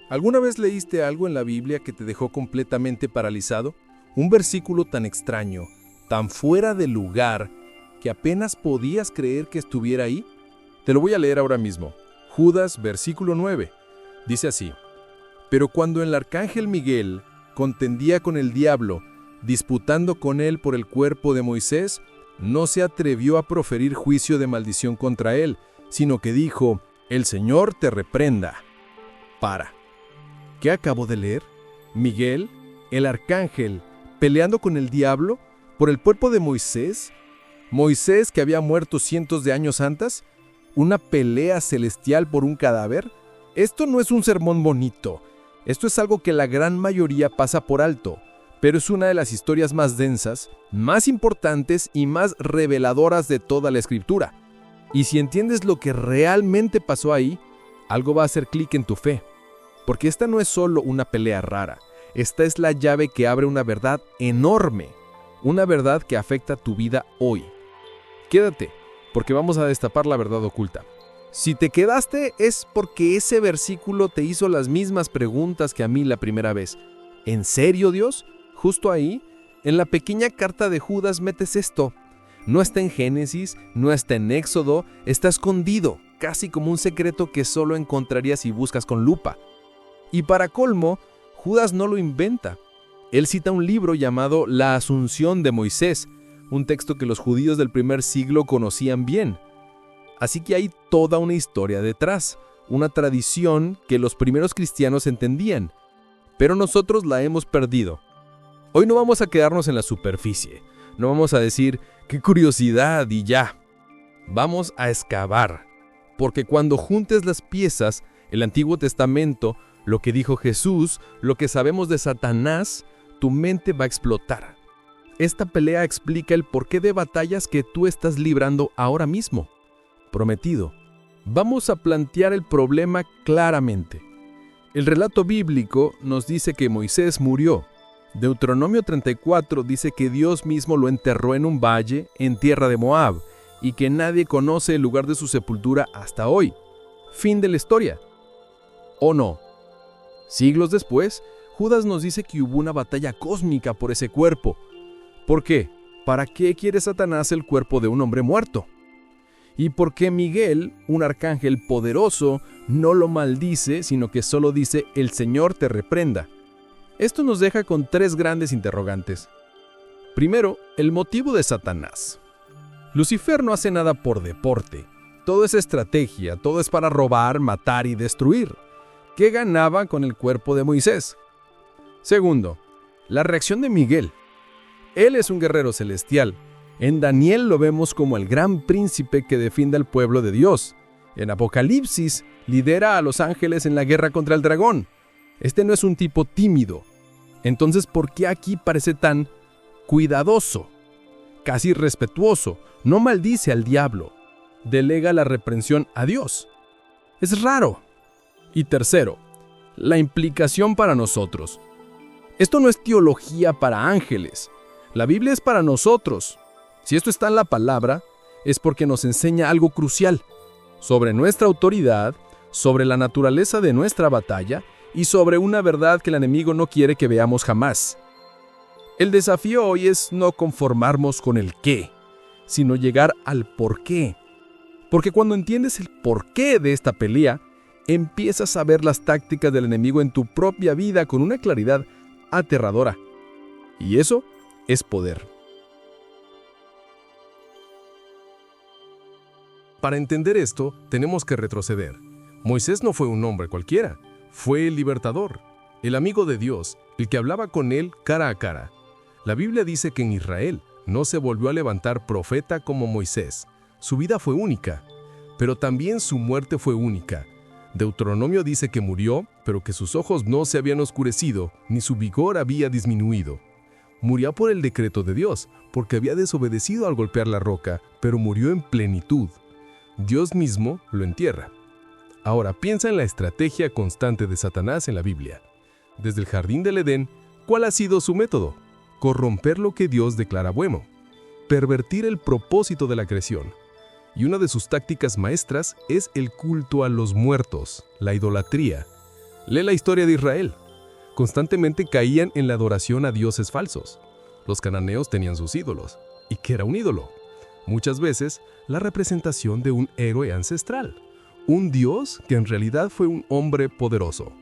¿Alguna vez leíste algo en la Biblia que te dejó completamente paralizado? Un versículo tan extraño, tan fuera de lugar, que apenas podías creer que estuviera ahí. Te lo voy a leer ahora mismo. Judas, versículo 9. Dice así: Pero cuando el arcángel Miguel contendía con el diablo, disputando con él por el cuerpo de Moisés, no se atrevió a proferir juicio de maldición contra él, sino que dijo: El Señor te reprenda. Para. ¿Qué acabo de leer? Miguel, el arcángel, peleando con el diablo por el cuerpo de Moisés. Moisés, que había muerto cientos de años antes. ¿Una pelea celestial por un cadáver? Esto no es un sermón bonito. Esto es algo que la gran mayoría pasa por alto, pero es una de las historias más densas, más importantes y más reveladoras de toda la Escritura. Y si entiendes lo que realmente pasó ahí, algo va a hacer clic en tu fe. Porque esta no es solo una pelea rara, esta es la llave que abre una verdad enorme, una verdad que afecta tu vida hoy. Quédate, porque vamos a destapar la verdad oculta. Si te quedaste es porque ese versículo te hizo las mismas preguntas que a mí la primera vez. ¿En serio, Dios? Justo ahí, en la pequeña carta de Judas metes esto. No está en Génesis, no está en Éxodo, está escondido, casi como un secreto que solo encontrarías si buscas con lupa. Y para colmo, Judas no lo inventa. Él cita un libro llamado La Asunción de Moisés, un texto que los judíos del primer siglo conocían bien. Así que hay toda una historia detrás, una tradición que los primeros cristianos entendían, pero nosotros la hemos perdido. Hoy no vamos a quedarnos en la superficie, no vamos a decir ¡qué curiosidad! Y ya. Vamos a excavar, porque cuando juntes las piezas, el Antiguo Testamento, lo que dijo Jesús, lo que sabemos de Satanás, tu mente va a explotar. Esta pelea explica el porqué de batallas que tú estás librando ahora mismo. Prometido. Vamos a plantear el problema claramente. El relato bíblico nos dice que Moisés murió. Deuteronomio 34 dice que Dios mismo lo enterró en un valle en tierra de Moab y que nadie conoce el lugar de su sepultura hasta hoy. Fin de la historia. ¿O no? Siglos después, Judas nos dice que hubo una batalla cósmica por ese cuerpo. ¿Por qué? ¿Para qué quiere Satanás el cuerpo de un hombre muerto? ¿Y por qué Miguel, un arcángel poderoso, no lo maldice, sino que solo dice: el Señor te reprenda? Esto nos deja con tres grandes interrogantes. Primero, el motivo de Satanás. Lucifer no hace nada por deporte. Todo es estrategia, todo es para robar, matar y destruir. ¿Qué ganaba con el cuerpo de Moisés? Segundo, la reacción de Miguel. Él es un guerrero celestial. En Daniel lo vemos como el gran príncipe que defiende al pueblo de Dios. En Apocalipsis lidera a los ángeles en la guerra contra el dragón. Este no es un tipo tímido. Entonces, ¿por qué aquí parece tan cuidadoso? Casi respetuoso. No maldice al diablo. Delega la reprensión a Dios. Es raro. Y tercero, la implicación para nosotros. Esto no es teología para ángeles. La Biblia es para nosotros. Si esto está en la palabra, es porque nos enseña algo crucial sobre nuestra autoridad, sobre la naturaleza de nuestra batalla y sobre una verdad que el enemigo no quiere que veamos jamás. El desafío hoy es no conformarnos con el qué, sino llegar al por qué. Porque cuando entiendes el porqué de esta pelea, empiezas a ver las tácticas del enemigo en tu propia vida con una claridad aterradora. Y eso es poder. Para entender esto, tenemos que retroceder. Moisés no fue un hombre cualquiera, fue el libertador, el amigo de Dios, el que hablaba con él cara a cara. La Biblia dice que en Israel no se volvió a levantar profeta como Moisés. Su vida fue única, pero también su muerte fue única. Deuteronomio dice que murió, pero que sus ojos no se habían oscurecido, ni su vigor había disminuido. Murió por el decreto de Dios, porque había desobedecido al golpear la roca, pero murió en plenitud. Dios mismo lo entierra. Ahora piensa en la estrategia constante de Satanás en la Biblia. Desde el jardín del Edén, ¿cuál ha sido su método? Corromper lo que Dios declara bueno, pervertir el propósito de la creación. Y una de sus tácticas maestras es el culto a los muertos, la idolatría. Lee la historia de Israel. Constantemente caían en la adoración a dioses falsos. Los cananeos tenían sus ídolos. ¿Y qué era un ídolo? Muchas veces, la representación de un héroe ancestral. Un dios que en realidad fue un hombre poderoso.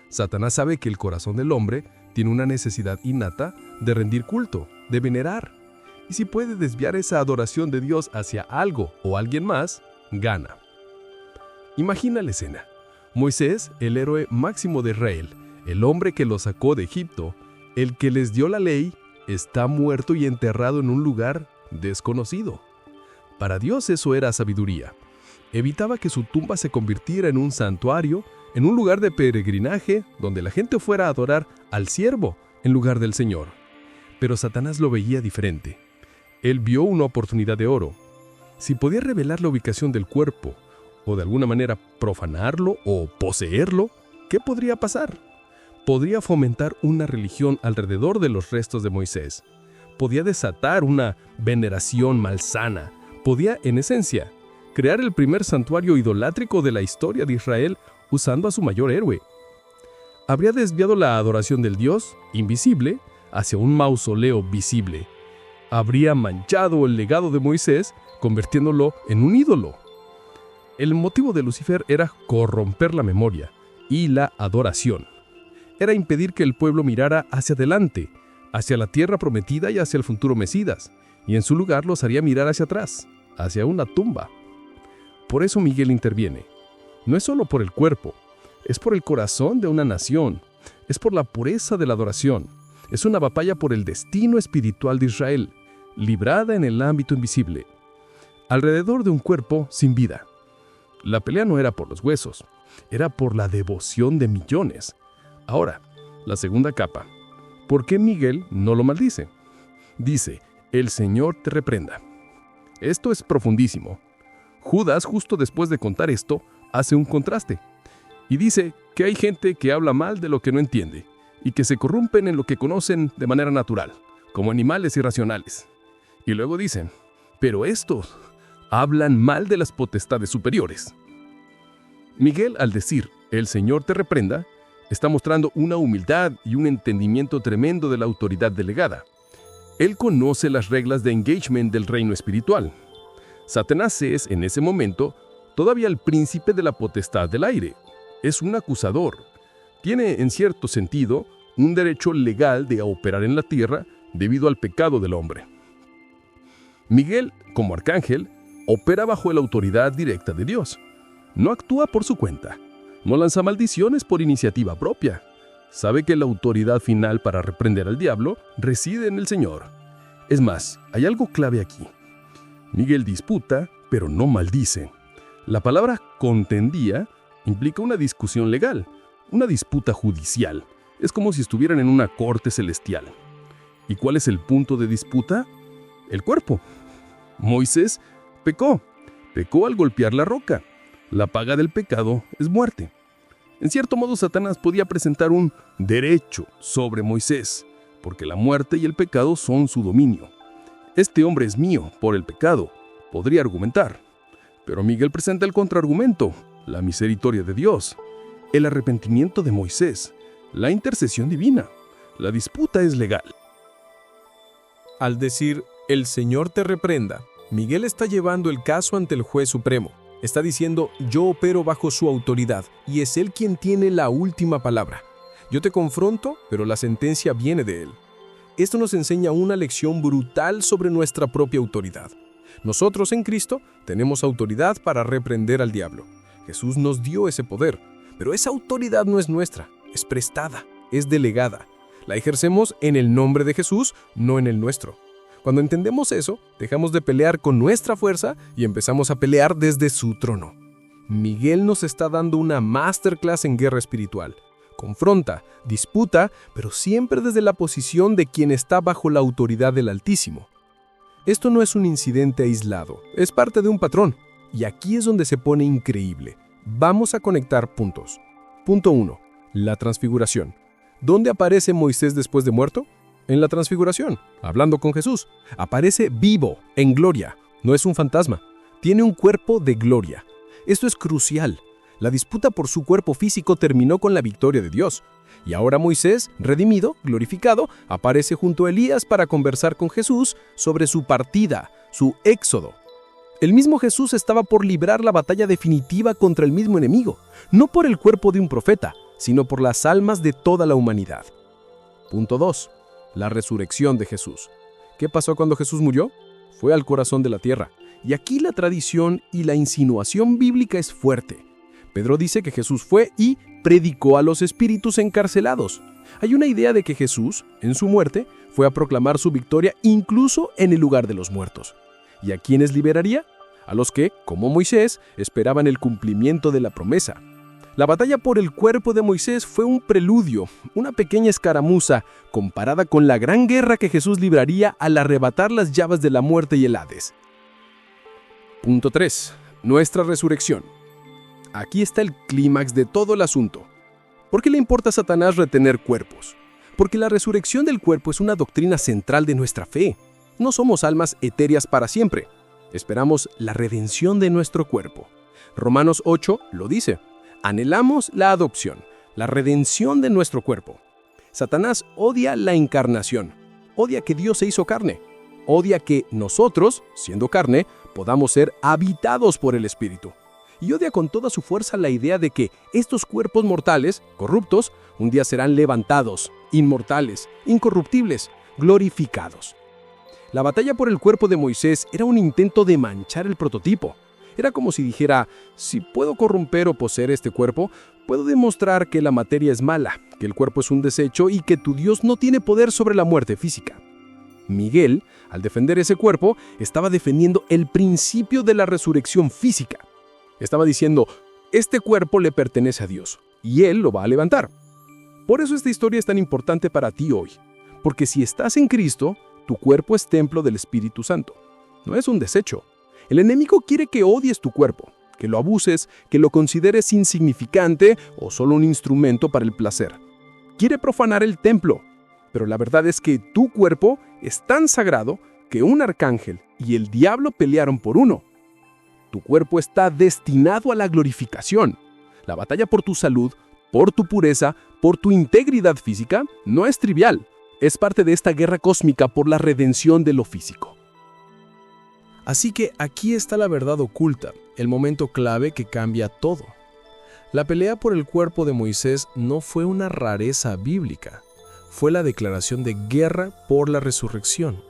Satanás sabe que el corazón del hombre tiene una necesidad innata de rendir culto, de venerar. Y si puede desviar esa adoración de Dios hacia algo o alguien más, gana. Imagina la escena. Moisés, el héroe máximo de Israel, el hombre que los sacó de Egipto, el que les dio la ley, está muerto y enterrado en un lugar desconocido. Para Dios eso era sabiduría. Evitaba que su tumba se convirtiera en un santuario, en un lugar de peregrinaje donde la gente fuera a adorar al siervo en lugar del Señor. Pero Satanás lo veía diferente. Él vio una oportunidad de oro. Si podía revelar la ubicación del cuerpo, o de alguna manera profanarlo o poseerlo, ¿qué podría pasar? Podría fomentar una religión alrededor de los restos de Moisés. Podía desatar una veneración malsana. Podía, en esencia, crear el primer santuario idolátrico de la historia de Israel usando a su mayor héroe. Habría desviado la adoración del Dios, invisible, hacia un mausoleo visible. Habría manchado el legado de Moisés, convirtiéndolo en un ídolo. El motivo de Lucifer era corromper la memoria y la adoración. Era impedir que el pueblo mirara hacia adelante, hacia la tierra prometida y hacia el futuro Mesías, y en su lugar los haría mirar hacia atrás, hacia una tumba. Por eso Miguel interviene. No es solo por el cuerpo, es por el corazón de una nación, es por la pureza de la adoración, es una batalla por el destino espiritual de Israel, librada en el ámbito invisible, alrededor de un cuerpo sin vida. La pelea no era por los huesos, era por la devoción de millones. Ahora, la segunda capa. ¿Por qué Miguel no lo maldice? Dice, el Señor te reprenda. Esto es profundísimo. Judas, justo después de contar esto, hace un contraste. Y dice que hay gente que habla mal de lo que no entiende, y que se corrompen en lo que conocen de manera natural, como animales irracionales. Y luego dicen, pero estos hablan mal de las potestades superiores. Miguel, al decir, el Señor te reprenda, está mostrando una humildad y un entendimiento tremendo de la autoridad delegada. Él conoce las reglas de engagement del reino espiritual. Satanás es, en ese momento, todavía el príncipe de la potestad del aire. Es un acusador. Tiene, en cierto sentido, un derecho legal de operar en la tierra debido al pecado del hombre. Miguel, como arcángel, opera bajo la autoridad directa de Dios. No actúa por su cuenta. No lanza maldiciones por iniciativa propia. Sabe que la autoridad final para reprender al diablo reside en el Señor. Es más, hay algo clave aquí. Miguel disputa, pero no maldice. La palabra contendía implica una discusión legal, una disputa judicial. Es como si estuvieran en una corte celestial. ¿Y cuál es el punto de disputa? El cuerpo. Moisés pecó al golpear la roca. La paga del pecado es muerte. En cierto modo, Satanás podía presentar un derecho sobre Moisés, porque la muerte y el pecado son su dominio. Este hombre es mío por el pecado, podría argumentar. Pero Miguel presenta el contraargumento, la misericordia de Dios, el arrepentimiento de Moisés, la intercesión divina. La disputa es legal. Al decir, el Señor te reprenda, Miguel está llevando el caso ante el juez supremo. Está diciendo, yo opero bajo su autoridad y es él quien tiene la última palabra. Yo te confronto, pero la sentencia viene de él. Esto nos enseña una lección brutal sobre nuestra propia autoridad. Nosotros en Cristo tenemos autoridad para reprender al diablo. Jesús nos dio ese poder, pero esa autoridad no es nuestra, es prestada, es delegada. La ejercemos en el nombre de Jesús, no en el nuestro. Cuando entendemos eso, dejamos de pelear con nuestra fuerza y empezamos a pelear desde su trono. Miguel nos está dando una masterclass en guerra espiritual. Confronta, disputa, pero siempre desde la posición de quien está bajo la autoridad del Altísimo. Esto no es un incidente aislado, es parte de un patrón. Y aquí es donde se pone increíble. Vamos a conectar puntos. Punto 1. La transfiguración. ¿Dónde aparece Moisés después de muerto? En la transfiguración, hablando con Jesús. Aparece vivo, en gloria. No es un fantasma. Tiene un cuerpo de gloria. Esto es crucial. La disputa por su cuerpo físico terminó con la victoria de Dios. Y ahora Moisés, redimido, glorificado, aparece junto a Elías para conversar con Jesús sobre su partida, su éxodo. El mismo Jesús estaba por librar la batalla definitiva contra el mismo enemigo, no por el cuerpo de un profeta, sino por las almas de toda la humanidad. Punto 2. La resurrección de Jesús. ¿Qué pasó cuando Jesús murió? Fue al corazón de la tierra. Y aquí la tradición y la insinuación bíblica es fuerte. Pedro dice que Jesús fue y predicó a los espíritus encarcelados. Hay una idea de que Jesús, en su muerte, fue a proclamar su victoria incluso en el lugar de los muertos. ¿Y a quiénes liberaría? A los que, como Moisés, esperaban el cumplimiento de la promesa. La batalla por el cuerpo de Moisés fue un preludio, una pequeña escaramuza, comparada con la gran guerra que Jesús libraría al arrebatar las llaves de la muerte y el Hades. Punto 3. Nuestra resurrección. Aquí está el clímax de todo el asunto. ¿Por qué le importa a Satanás retener cuerpos? Porque la resurrección del cuerpo es una doctrina central de nuestra fe. No somos almas etéreas para siempre. Esperamos la redención de nuestro cuerpo. Romanos 8 lo dice. Anhelamos la adopción, la redención de nuestro cuerpo. Satanás odia la encarnación, odia que Dios se hizo carne, odia que nosotros, siendo carne, podamos ser habitados por el Espíritu. Y odia con toda su fuerza la idea de que estos cuerpos mortales, corruptos, un día serán levantados, inmortales, incorruptibles, glorificados. La batalla por el cuerpo de Moisés era un intento de manchar el prototipo. Era como si dijera, si puedo corromper o poseer este cuerpo, puedo demostrar que la materia es mala, que el cuerpo es un desecho y que tu Dios no tiene poder sobre la muerte física. Miguel, al defender ese cuerpo, estaba defendiendo el principio de la resurrección física. Estaba diciendo, este cuerpo le pertenece a Dios, y Él lo va a levantar. Por eso esta historia es tan importante para ti hoy, porque si estás en Cristo, tu cuerpo es templo del Espíritu Santo. No es un desecho. El enemigo quiere que odies tu cuerpo, que lo abuses, que lo consideres insignificante o solo un instrumento para el placer. Quiere profanar el templo, pero la verdad es que tu cuerpo es tan sagrado que un arcángel y el diablo pelearon por uno. Tu cuerpo está destinado a la glorificación. La batalla por tu salud, por tu pureza, por tu integridad física, no es trivial. Es parte de esta guerra cósmica por la redención de lo físico. Así que aquí está la verdad oculta, el momento clave que cambia todo. La pelea por el cuerpo de Moisés no fue una rareza bíblica, fue la declaración de guerra por la resurrección.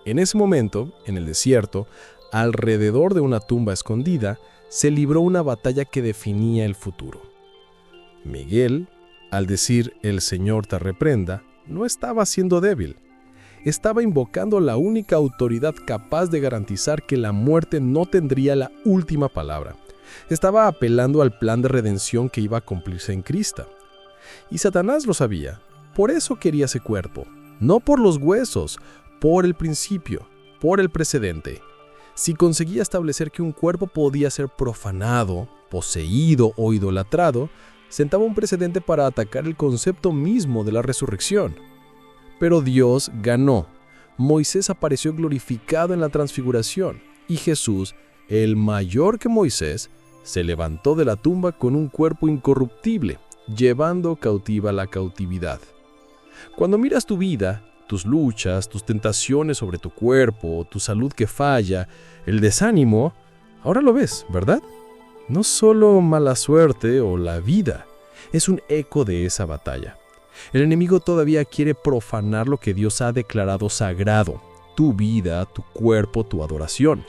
En ese momento, en el desierto, alrededor de una tumba escondida, se libró una batalla que definía el futuro. Miguel, al decir "el Señor te reprenda", no estaba siendo débil. Estaba invocando la única autoridad capaz de garantizar que la muerte no tendría la última palabra. Estaba apelando al plan de redención que iba a cumplirse en Cristo. Y Satanás lo sabía. Por eso quería ese cuerpo. No por los huesos, por el principio, por el precedente. Si conseguía establecer que un cuerpo podía ser profanado, poseído o idolatrado, sentaba un precedente para atacar el concepto mismo de la resurrección. Pero Dios ganó. Moisés apareció glorificado en la transfiguración y Jesús, el mayor que Moisés, se levantó de la tumba con un cuerpo incorruptible, llevando cautiva la cautividad. Cuando miras tu vida, tus luchas, tus tentaciones sobre tu cuerpo, tu salud que falla, el desánimo, ahora lo ves, ¿verdad? No solo mala suerte o la vida, es un eco de esa batalla. El enemigo todavía quiere profanar lo que Dios ha declarado sagrado, tu vida, tu cuerpo, tu adoración.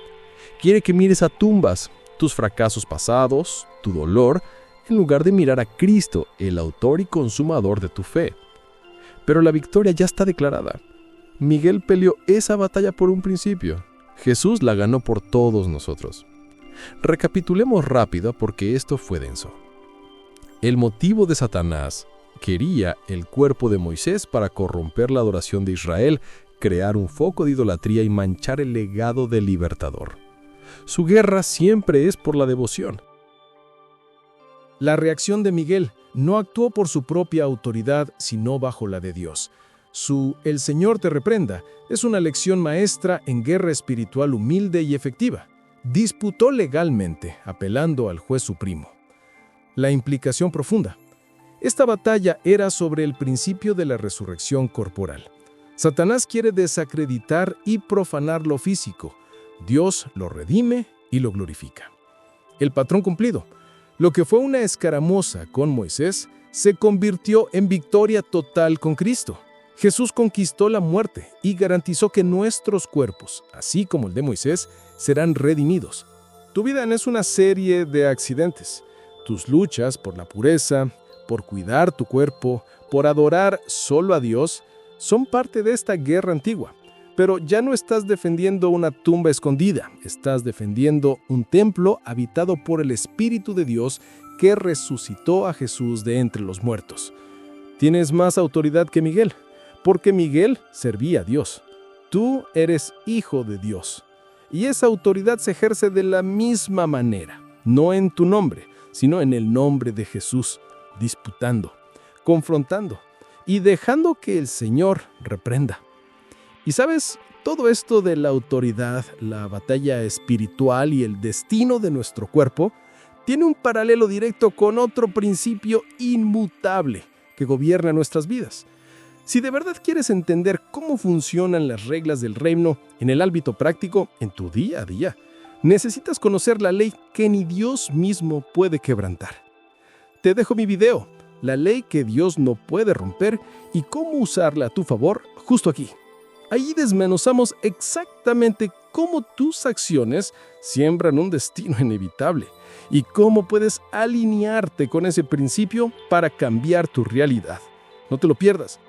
Quiere que mires a tumbas, tus fracasos pasados, tu dolor, en lugar de mirar a Cristo, el autor y consumador de tu fe. Pero la victoria ya está declarada. Miguel peleó esa batalla por un principio. Jesús la ganó por todos nosotros. Recapitulemos rápido porque esto fue denso. El motivo de Satanás quería el cuerpo de Moisés para corromper la adoración de Israel, crear un foco de idolatría y manchar el legado del libertador. Su guerra siempre es por la devoción. La reacción de Miguel no actuó por su propia autoridad, sino bajo la de Dios. "El Señor te reprenda" es una lección maestra en guerra espiritual humilde y efectiva. Disputó legalmente, apelando al juez supremo. la implicación profunda. Esta batalla era sobre el principio de la resurrección corporal. Satanás quiere desacreditar y profanar lo físico. Dios lo redime y lo glorifica. El patrón cumplido. Lo que fue una escaramuza con Moisés se convirtió en victoria total con Cristo. Jesús conquistó la muerte y garantizó que nuestros cuerpos, así como el de Moisés, serán redimidos. Tu vida no es una serie de accidentes. Tus luchas por la pureza, por cuidar tu cuerpo, por adorar solo a Dios, son parte de esta guerra antigua. Pero ya no estás defendiendo una tumba escondida, estás defendiendo un templo habitado por el Espíritu de Dios que resucitó a Jesús de entre los muertos. Tienes más autoridad que Miguel, porque Miguel servía a Dios. Tú eres hijo de Dios. Y esa autoridad se ejerce de la misma manera, no en tu nombre, sino en el nombre de Jesús, disputando, confrontando y dejando que el Señor reprenda. Y sabes, todo esto de la autoridad, la batalla espiritual y el destino de nuestro cuerpo, tiene un paralelo directo con otro principio inmutable que gobierna nuestras vidas. Si de verdad quieres entender cómo funcionan las reglas del reino en el ámbito práctico, en tu día a día, necesitas conocer la ley que ni Dios mismo puede quebrantar. Te dejo mi video, la ley que Dios no puede romper y cómo usarla a tu favor, justo aquí. Ahí desmenuzamos exactamente cómo tus acciones siembran un destino inevitable y cómo puedes alinearte con ese principio para cambiar tu realidad. No te lo pierdas.